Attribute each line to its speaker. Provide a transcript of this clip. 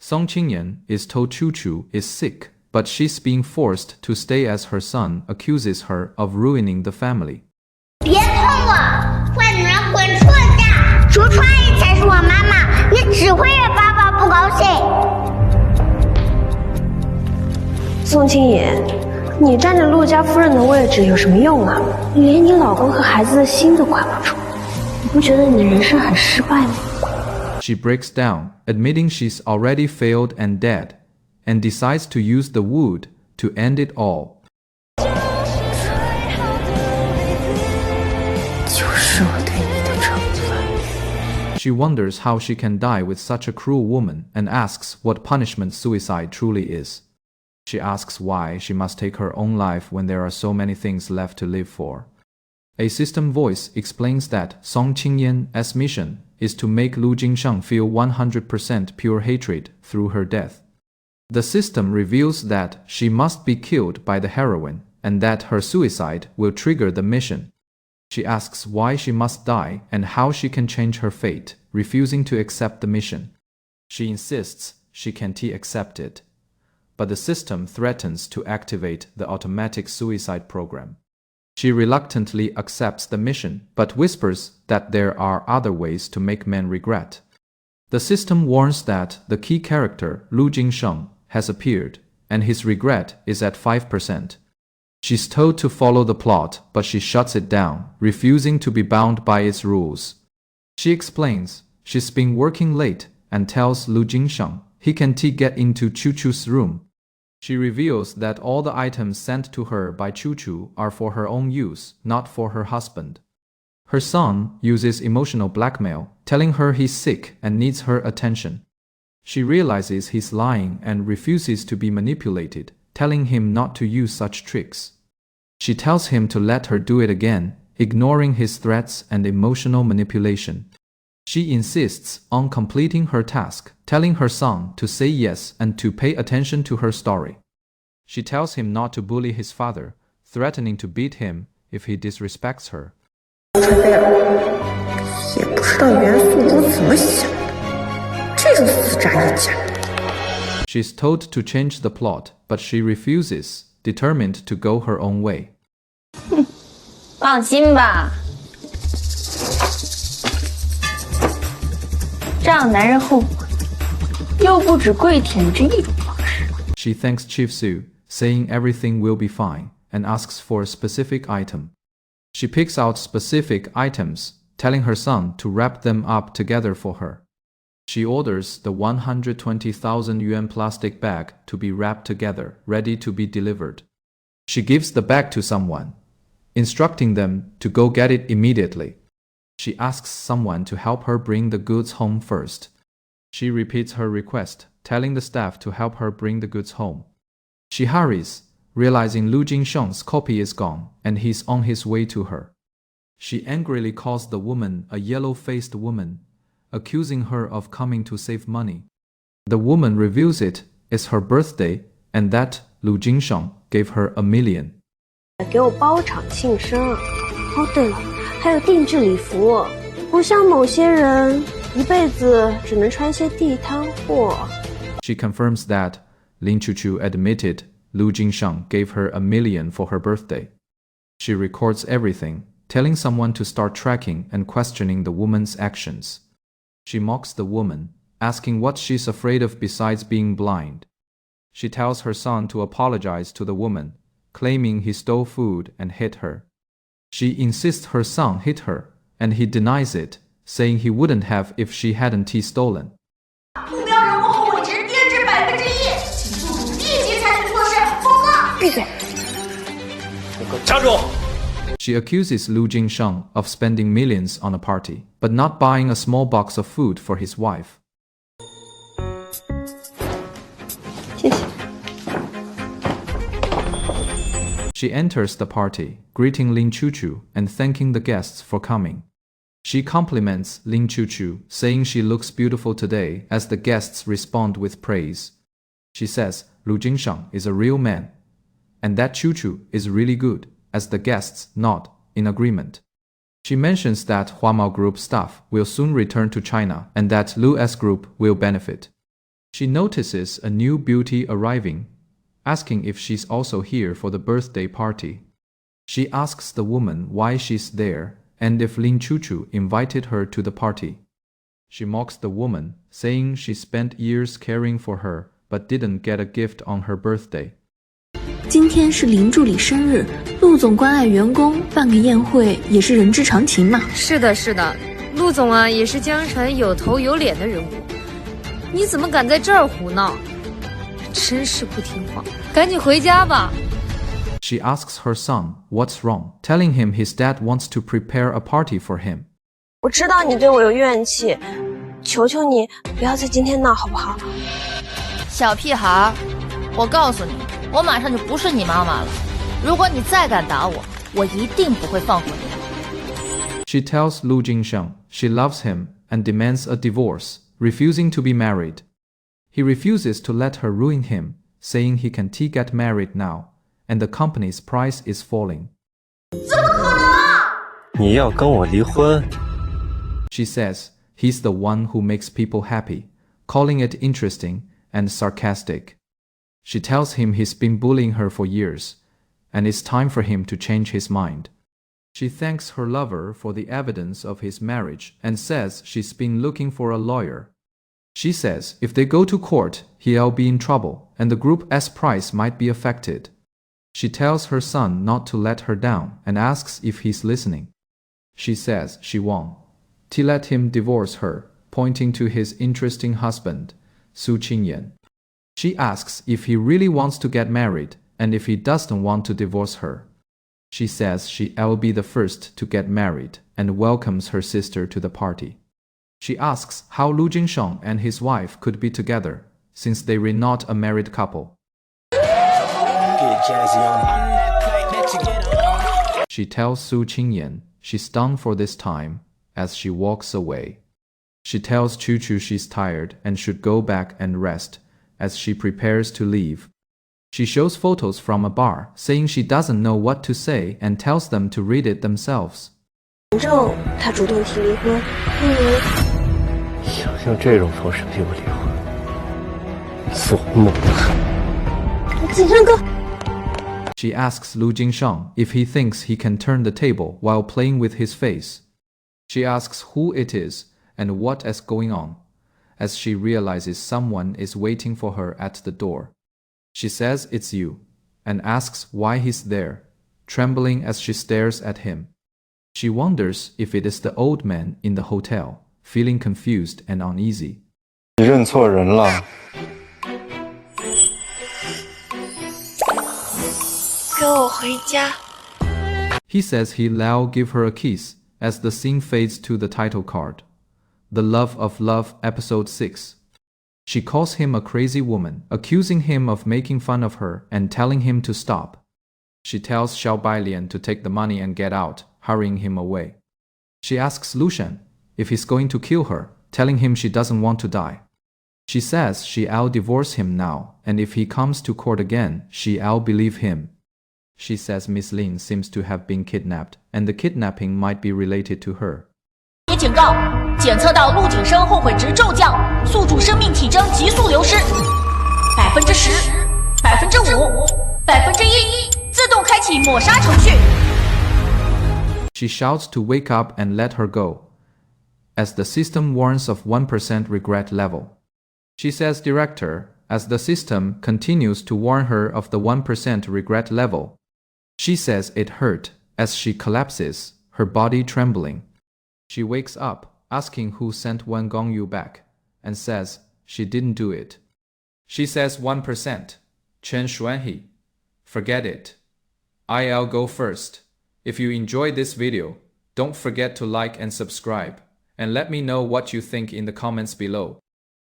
Speaker 1: Song Qingyan is told Chu Chu is sick, but she's being forced to stay as her son accuses her of ruining the family.
Speaker 2: 别碰我，坏女人滚出我家！楚楚阿姨才是我妈妈，你只会惹爸爸不高兴。
Speaker 3: 宋青野，你占着陆家夫人的位置有什么用啊？你连你老公和孩子的心都管不住，你不觉得你的人生很失败吗？
Speaker 1: She breaks down, admitting she's already failed and dead, and decides to use the wood to end it all.
Speaker 3: 就是我对你的惩罚。
Speaker 1: She wonders how she can die with such a cruel woman and asks what punishment suicide truly is. She asks why she must take her own life when there are so many things left to live for. A system voice explains that Song Qingyan's mission is to make Lu Jingsheng feel 100% pure hatred through her death. The system reveals that she must be killed by the heroine and that her suicide will trigger the mission. She asks why she must die and how she can change her fate, refusing to accept the mission. She insists she can't accept it, but the system threatens to activate the automatic suicide program. She reluctantly accepts the mission, but whispers that there are other ways to make men regret. The system warns that the key character, Lu Jingsheng, has appeared, and his regret is at 5%. She's told to follow the plot, but she shuts it down, refusing to be bound by its rules. She explains she's been working late and tells Lu Jingsheng he can't get into Chu Chu's room. She reveals that all the items sent to her by Chu Chu are for her own use, not for her husband. Her son uses emotional blackmail, telling her he's sick and needs her attention. She realizes he's lying and refuses to be manipulated, telling him not to use such tricks. She tells him to let her do it again, ignoring his threats and emotional manipulation. She insists on completing her task, telling her son to say yes and to pay attention to her story. She tells him not to bully his father, threatening to beat him if he disrespects her.
Speaker 3: 也不知道袁素如怎么想的，这个死渣一家。
Speaker 1: She's told to change the plot, but she refuses, determined to go her own way.
Speaker 4: 放心吧，让男人后悔，又不止跪舔这一种方式。
Speaker 1: She thanks Chief Su, saying everything will be fine, and asks for a specific item. She picks out specific items, telling her son to wrap them up together for her. She orders the 120,000 yuan plastic bag to be wrapped together, ready to be delivered. She gives the bag to someone, instructing them to go get it immediately. She asks someone to help her bring the goods home first. She repeats her request, telling the staff to help her bring the goods home. She hurries, realizing Lu Jingsheng's copy is gone and he's on his way to her. She angrily calls the woman a yellow-faced woman, accusing her of coming to save money. The woman reveals it is her birthday and that Lu Jingsheng gave her $1 million.
Speaker 3: 给我包场庆生。哦，对了，还有定制礼服，不像某些人一辈子只能穿些地摊货。
Speaker 1: She confirms that Lin Chuchu admitted Lu Jingsheng gave her $1 million for her birthday. She records everything, telling someone to start tracking and questioning the woman's actions. She mocks the woman, asking what she's afraid of besides being blind. She tells her son to apologize to the woman, claiming he stole food and hit her. She insists her son hit her, and he denies it, saying he wouldn't have if she hadn't stolen.
Speaker 2: 目标人物后悔值跌至100%，请雇主立即采取措施，否则闭嘴。
Speaker 5: 你给我站住！
Speaker 1: She accuses Lu Jingsheng of spending millions on a party, but not buying a small box of food for his wife.
Speaker 3: 谢谢。
Speaker 1: She enters the party, greeting Lin Chuchu and thanking the guests for coming. She compliments Lin Chuchu, saying she looks beautiful today as the guests respond with praise. She says Lu Jingsheng is a real man, and that Chuchu is really good, as the guests nod in agreement. She mentions that Huamao Group staff will soon return to China and that Lu S Group will benefit. She notices a new beauty arriving, asking if she's also here for the birthday party. She asks the woman why she's there and if Lin Chuchu invited her to the party. She mocks the woman, saying she spent years caring for her but didn't get a gift on her birthday.
Speaker 4: 今天是林助理生日，陆总关爱员工，办个宴会也是人之常情嘛。
Speaker 6: 是的，是的，陆总啊，也是江城有头有脸的人物。你怎么敢在这儿胡闹？真是不听话，赶紧回家吧。
Speaker 1: She asks her son what's wrong, telling him his dad wants to prepare a party for him.
Speaker 3: 我知道你对我有怨气，求求你不要在今天闹好不好？
Speaker 7: 小屁孩，我告诉你，我马上就不是你妈妈了。如果你再敢打我，我一定不会放过你的。
Speaker 1: She tells Lu Jingsheng she loves him and demands a divorce, refusing to be married. He refuses to let her ruin him, saying he can't get married now, and the company's price is falling.
Speaker 2: 怎么可能？
Speaker 5: 你要跟我离婚？
Speaker 1: She says he's the one who makes people happy, calling it interesting and sarcastic. She tells him he's been bullying her for years, and it's time for him to change his mind. She thanks her lover for the evidence of his marriage and says she's been looking for a lawyer. She says if they go to court, he'll be in trouble and the group's price might be affected. She tells her son not to let her down and asks if he's listening. She says she won't. To let him divorce her, pointing to his interesting husband, Su Qingyan. She asks if he really wants to get married and if he doesn't want to divorce her. She says she'll be the first to get married and welcomes her sister to the party. She asks how Lu Jingsheng and his wife could be together, since they were not a married couple. She tells Su Qingyan she's done for this time as she walks away. She tells Chuchu she's tired and should go back and rest as she prepares to leave. She shows photos from a bar, saying she doesn't know what to say and tells them to read it themselves.
Speaker 3: 反正他主动提离婚，
Speaker 5: 想用这种方式逼我离婚，做梦！
Speaker 3: 景山哥。
Speaker 1: She asks Lu Jingsheng if he thinks he can turn the table while playing with his face. She asks who it is and what is going on, as she realizes someone is waiting for her at the door. She says it's you, and asks why he's there, trembling as she stares at him. She wonders if it is the old man in the hotel, feeling confused and uneasy.
Speaker 5: 你认错人了。
Speaker 3: 跟我回家。
Speaker 1: He says he'll give her a kiss as the scene fades to the title card. The Love of Love, Episode 6. She calls him a crazy woman, accusing him of making fun of her and telling him to stop. She tells Xiao Bailian to take the money and get out, hurrying him away. She asks Lushan if he's going to kill her, telling him she doesn't want to die. She says she'll divorce him now, and if he comes to court again, she'll believe him. She says Miss Lin seems to have been kidnapped, and the kidnapping might be related to her.
Speaker 7: 你警告，检测到陆景生后悔值骤降，宿主生命体征急速流失，10%、5%、1%，自动开启抹杀程序。
Speaker 1: She shouts to wake up and let her go, as the system warns of 1% regret level. She says director, as the system continues to warn her of the 1% regret level. She says it hurt, as she collapses, her body trembling. She wakes up, asking who sent Wan Gongyu back, and says she didn't do it. She says 1%. Chen Xuanhe. Forget it. I'll go first. If you enjoyed this video, don't forget to like and subscribe, and let me know what you think in the comments below.